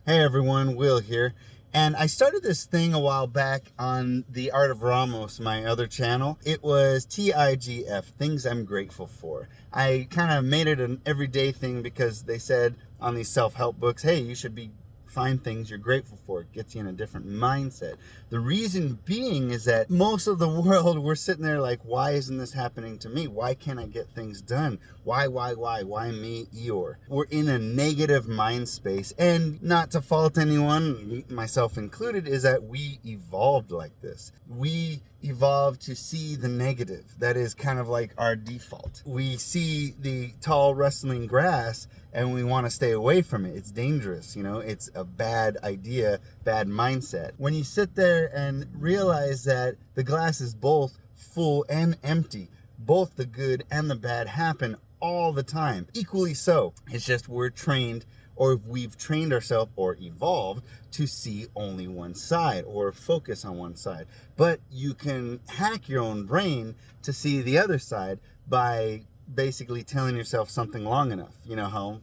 Hey everyone, Will here. And I started this thing a while back on the Art of Ramos, my other channel. It was T.I.G.F, things I'm grateful for. I kind of made it an everyday thing because they said on these self-help books, hey, you should find things you're grateful for. It gets you in a different mindset. The reason being is that most of the world, we're sitting there like, why isn't this happening to me? Why can't I get things done? Why me, Eeyore? We're in a negative mind space, and not to fault anyone, myself included, is that we evolved like this. We evolved to see the negative. That is kind of like our default. We see the tall rustling grass and we want to stay away from it. It's dangerous, it's a bad idea, bad mindset. When you sit there and realize that the glass is both full and empty, both the good and the bad happen all the time, equally so. It's just we're trained, or we've trained ourselves or evolved to see only one side or focus on one side. But you can hack your own brain to see the other side by basically telling yourself something long enough. You know how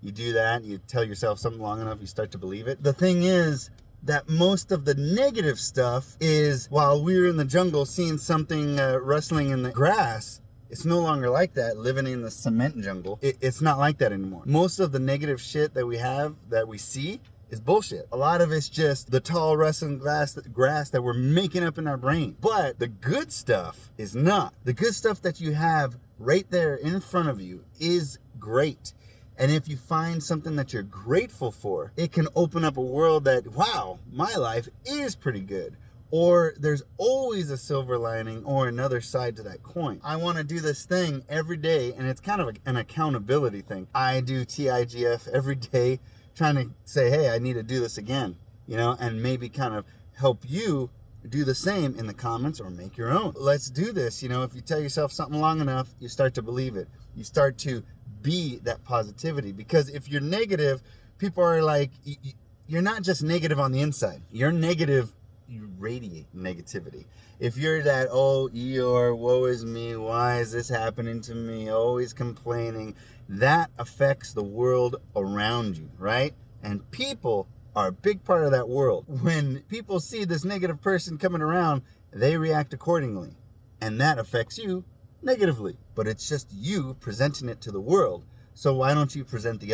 you do that? You tell yourself something long enough, you start to believe it. The thing is that most of the negative stuff is while we were in the jungle seeing something rustling in the grass. It's no longer like that, living in the cement jungle. It's not like that anymore. Most of the negative shit that we have, that we see, is bullshit. A lot of it's just the tall rustling grass that we're making up in our brain. But the good stuff is not. The good stuff that you have right there in front of you is great. And if you find something that you're grateful for, it can open up a world that, wow, my life is pretty good. Or there's always a silver lining or another side to that coin. I want to do this thing every day, and it's kind of an accountability thing. I do TIGF every day, trying to say, hey, I need to do this again, and maybe kind of help you do the same in the comments or make your own. Let's do this. If you tell yourself something long enough, you start to believe it. You start to be that positivity. Because if you're negative, people are like, you're not just negative on the inside. You're negative. You radiate negativity. If you're that, oh, Eeyore, woe is me, why is this happening to me, always complaining, that affects the world around you, right? And people are a big part of that world. When people see this negative person coming around, they react accordingly. And that affects you negatively. But it's just you presenting it to the world. So why don't you present the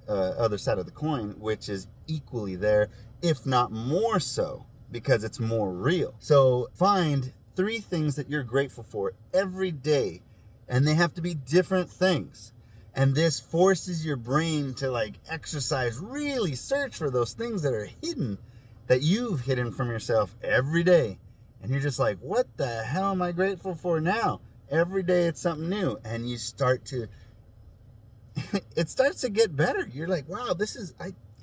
other side of the coin, which is equally there, if not more so, because it's more real. So find 3 things that you're grateful for every day, and they have to be different things. And this forces your brain to exercise, really search for those things that are hidden, that you've hidden from yourself every day. And you're just like, what the hell am I grateful for now? Every day it's something new. And you start to, it starts to get better. You're like, wow,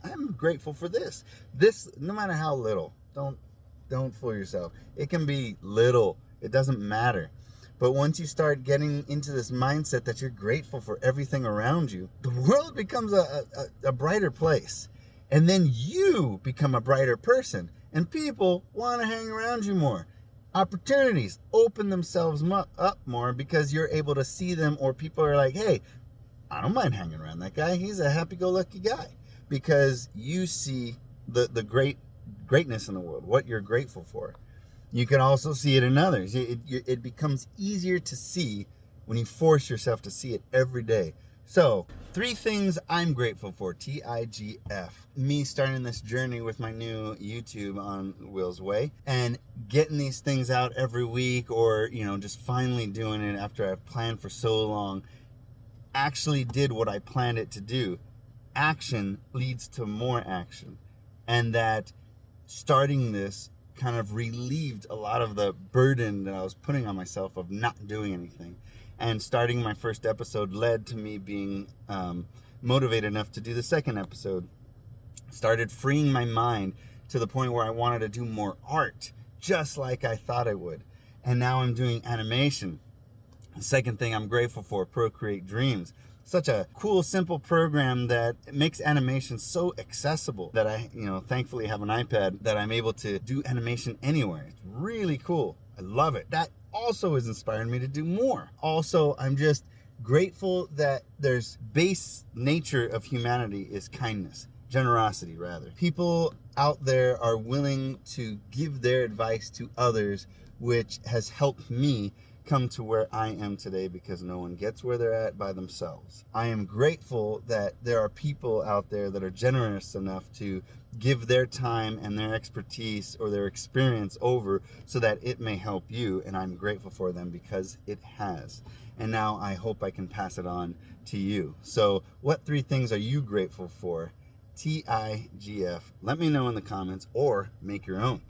I'm grateful for this. This, no matter how little. Don't fool yourself. It can be little. It doesn't matter. But once you start getting into this mindset that you're grateful for everything around you, the world becomes a brighter place. And then you become a brighter person. And people want to hang around you more. Opportunities open themselves up more because you're able to see them, or people are like, hey, I don't mind hanging around that guy. He's a happy-go-lucky guy. Because you see the greatness in the world, what you're grateful for. You can also see it in others. It becomes easier to see when you force yourself to see it every day. So 3 things I'm grateful for, TIGF. Me starting this journey with my new YouTube on Will's Way and getting these things out every week, or just finally doing it after I've planned for so long. Actually did what I planned it to do. Action leads to more action. And that starting this kind of relieved a lot of the burden that I was putting on myself of not doing anything. And starting my first episode led to me being motivated enough to do the second episode. Started freeing my mind to the point where I wanted to do more art, just like I thought I would. And now I'm doing animation. The second thing I'm grateful for, Procreate Dreams. Such a cool, simple program that makes animation so accessible that I, thankfully have an iPad that I'm able to do animation anywhere. It's really cool. I love it. That also has inspired me to do more. Also, I'm just grateful that there's base nature of humanity is kindness. generosity rather. People out there are willing to give their advice to others, which has helped me come to where I am today, because no one gets where they're at by themselves. I am grateful that there are people out there that are generous enough to give their time and their expertise or their experience over so that it may help you, and I'm grateful for them because it has. And now I hope I can pass it on to you. So what 3 things are you grateful for? TIGF. Let me know in the comments or make your own.